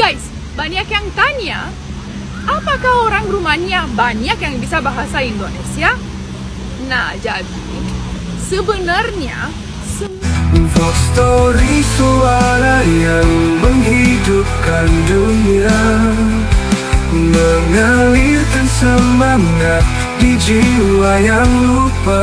Guys, banyak yang tanya, apakah orang Rumania banyak yang bisa bahasa Indonesia? Nah, jadi sebenarnya Vox Story, suara yang menghidupkan dunia, mengalirkan semangat di jiwa yang lupa.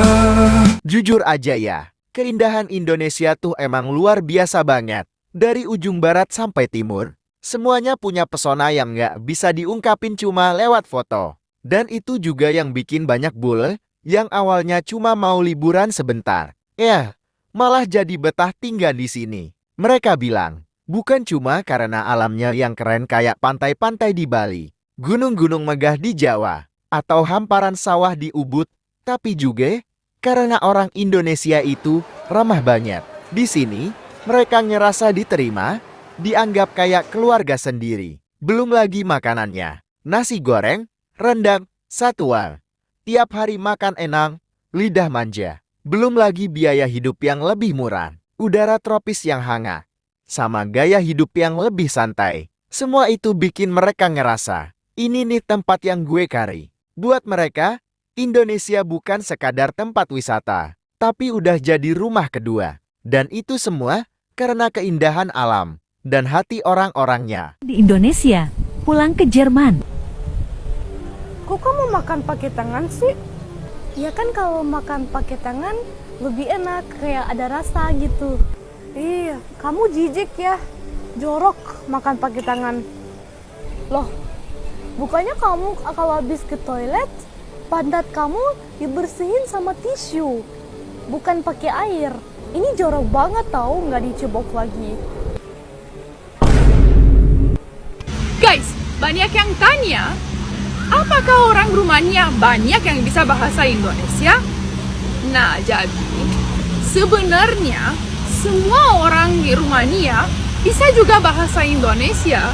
Jujur aja ya, keindahan Indonesia tuh emang luar biasa banget. Dari ujung barat sampai timur, semuanya punya pesona yang nggak bisa diungkapin cuma lewat foto. Dan itu juga yang bikin banyak bule yang awalnya cuma mau liburan sebentar, malah jadi betah tinggal di sini. Mereka bilang, bukan cuma karena alamnya yang keren kayak pantai-pantai di Bali, gunung-gunung megah di Jawa, atau hamparan sawah di Ubud, tapi juga karena orang Indonesia itu ramah banget. Di sini, mereka ngerasa diterima, dianggap kayak keluarga sendiri. Belum lagi makanannya, nasi goreng, rendang, satual. Tiap hari makan enak, lidah manja. Belum lagi biaya hidup yang lebih murah, udara tropis yang hangat, sama gaya hidup yang lebih santai. Semua itu bikin mereka ngerasa, ini nih tempat yang gue cari. Buat mereka, Indonesia bukan sekadar tempat wisata, tapi udah jadi rumah kedua. Dan itu semua karena keindahan alam dan hati orang-orangnya. Di Indonesia, pulang ke Jerman. Kok kamu makan pakai tangan sih? Ya kan kalau makan pakai tangan lebih enak, kayak ada rasa gitu. Iya, kamu jijik ya, jorok makan pakai tangan. Loh, bukannya kamu kalau habis ke toilet, pantat kamu dibersihin sama tisu, bukan pakai air. Ini jorok banget tau, nggak dicebok lagi. guys, banyak yang tanya, apakah orang Rumania banyak yang bisa bahasa Indonesia? Nah, jadi sebenarnya semua orang di Rumania bisa juga bahasa Indonesia,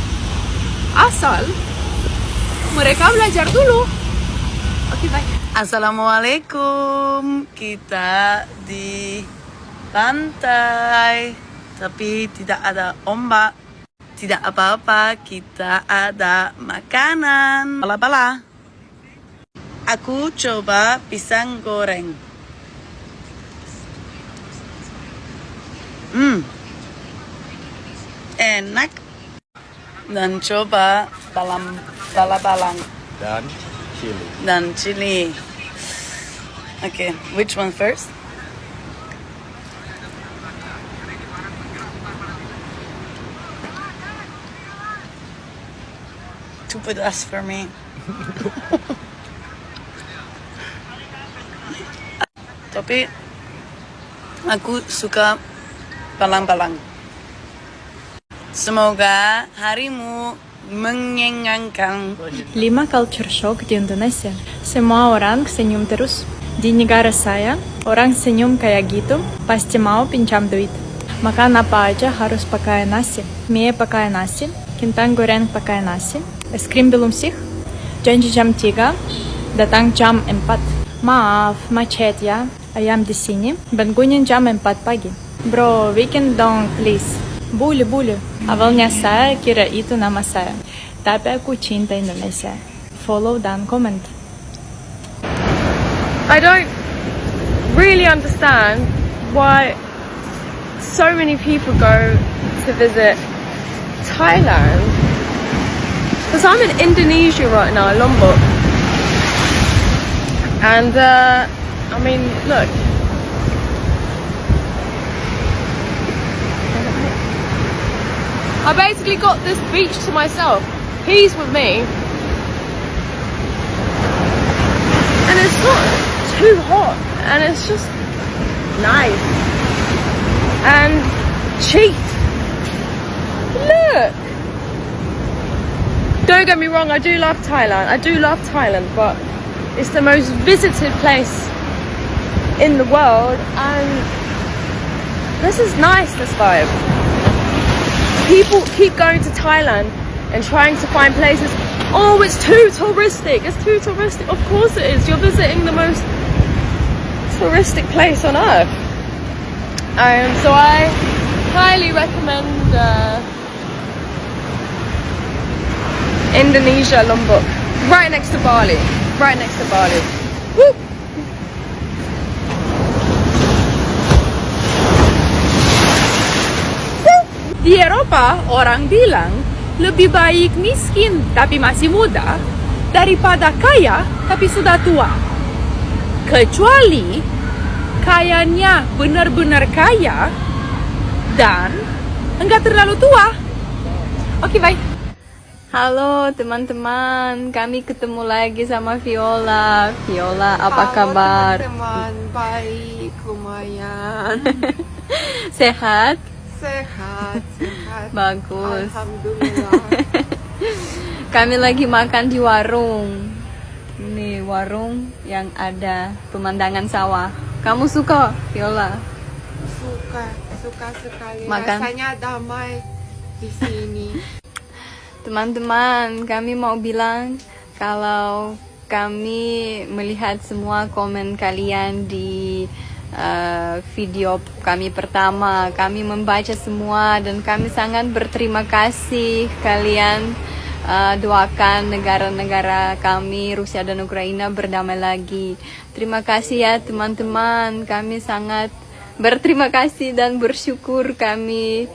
asal mereka belajar dulu. Oke, bye. Assalamualaikum. Kita di pantai, tapi tidak ada ombak, tidak apa-apa. Kita ada makanan, bala-bala. Aku coba pisang goreng. Enak. Dan coba bala-balang dan chili. Okay, which one first? Two pedas for me. Tapi aku suka balang-balang. Semoga harimu menyenangkan. 5 culture shock di Indonesia. Semua orang senyum terus. Di negara saya, orang senyum kayak gitu pasti mau pinjam duit. Makan apa aja harus pakai nasi. Mie pakai nasi, kentang goreng pakai nasi. Es krim belum sih. Janji jam 3, datang jam 4. Maaf, macet ya. Ayam di sini, bangunin jam 4 pagi. Bro, weekend dong, please. Bully. Awalnya saya kira itu nama saya. Tapi aku cinta Indonesia. Follow dan comment. I don't really understand why so many people go to visit Thailand. Because I'm in Indonesia right now, Lombok. And, I mean, look. I basically got this beach to myself. He's with me. And it's not too hot. And it's just nice. And cheap. Look. Don't get me wrong, I do love Thailand. But it's the most visited place in the world. And this is nice, this vibe. People keep going to Thailand and trying to find places. Oh, it's too touristic. Of course it is. You're visiting the most touristic place on earth. So I highly recommend Indonesia, Lombok. Right next to Bali. Right next to Bali. Woo! Di Eropa, orang bilang lebih baik miskin tapi masih muda daripada kaya tapi sudah tua. Kecuali kayanya benar-benar kaya dan enggak terlalu tua. Oke, bye. Halo teman-teman, kami ketemu lagi sama Viola. Viola, apa kabar? Teman-teman, baik, lumayan. Sehat? Sehat. Bagus. Alhamdulillah. Kami lagi makan di warung. Ini warung yang ada pemandangan sawah. Kamu suka, Viola? Suka sekali. Makan. Rasanya damai di sini. Teman-teman, kami mau bilang kalau kami melihat semua komen kalian di video kami pertama, kami membaca semua dan kami sangat berterima kasih kalian doakan negara-negara kami Rusia dan Ukraina berdamai lagi. Terima kasih ya teman-teman, kami sangat berterima kasih dan bersyukur kami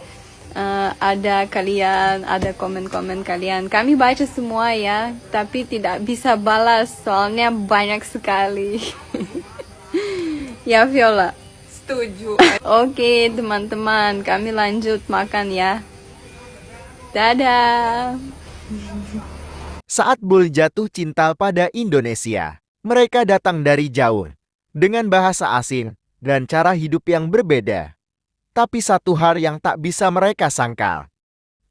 ada kalian, ada komen-komen kalian. Kami baca semua ya, tapi tidak bisa balas soalnya banyak sekali. Ya Viola? Setuju. Oke teman-teman, kami lanjut makan ya. Dadah. Saat Bull jatuh cinta pada Indonesia, mereka datang dari jauh, dengan bahasa asing dan cara hidup yang berbeda. Tapi satu hal yang tak bisa mereka sangkal.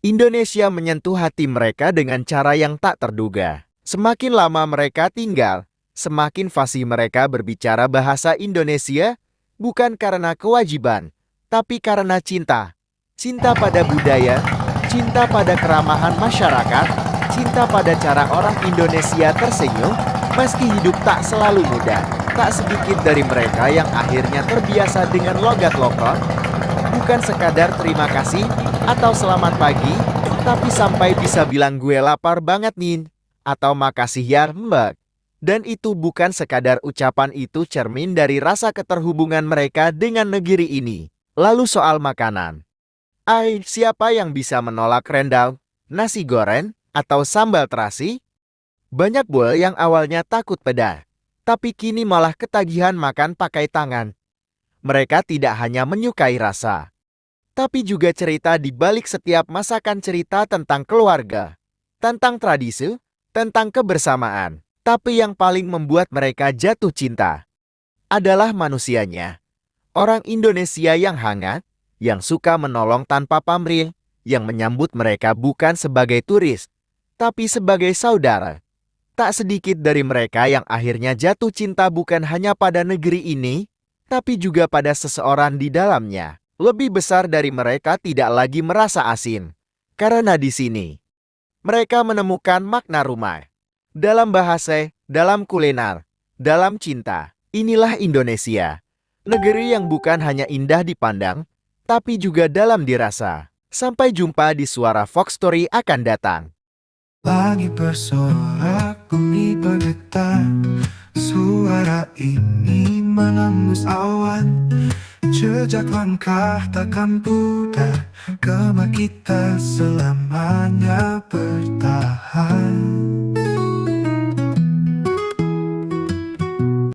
Indonesia menyentuh hati mereka dengan cara yang tak terduga. Semakin lama mereka tinggal, semakin fasih mereka berbicara bahasa Indonesia, bukan karena kewajiban, tapi karena cinta. Cinta pada budaya, cinta pada keramahan masyarakat, cinta pada cara orang Indonesia tersenyum, meski hidup tak selalu mudah. Tak sedikit dari mereka yang akhirnya terbiasa dengan logat lokal, bukan sekadar terima kasih atau selamat pagi, tapi sampai bisa bilang gue lapar banget nih, atau makasih ya mbak. Dan itu bukan sekadar ucapan, itu cermin dari rasa keterhubungan mereka dengan negeri ini. Lalu soal makanan. Siapa yang bisa menolak rendang, nasi goreng, atau sambal terasi? Banyak bul yang awalnya takut pedas, tapi kini malah ketagihan makan pakai tangan. Mereka tidak hanya menyukai rasa, tapi juga cerita di balik setiap masakan, cerita tentang keluarga, tentang tradisi, tentang kebersamaan. Tapi yang paling membuat mereka jatuh cinta adalah manusianya. Orang Indonesia yang hangat, yang suka menolong tanpa pamrih, yang menyambut mereka bukan sebagai turis, tapi sebagai saudara. Tak sedikit dari mereka yang akhirnya jatuh cinta bukan hanya pada negeri ini, tapi juga pada seseorang di dalamnya. Lebih besar dari mereka tidak lagi merasa asing, karena di sini mereka menemukan makna rumah. Dalam bahasa, dalam kuliner, dalam cinta. Inilah Indonesia. Negeri yang bukan hanya indah dipandang, tapi juga dalam dirasa. Sampai jumpa di Suara Fox Story akan datang. Langit bersorak, bumi bergetar. Suara ini menembus awan. Jejak langkah takkan pudar, gema kita selamanya bertahan.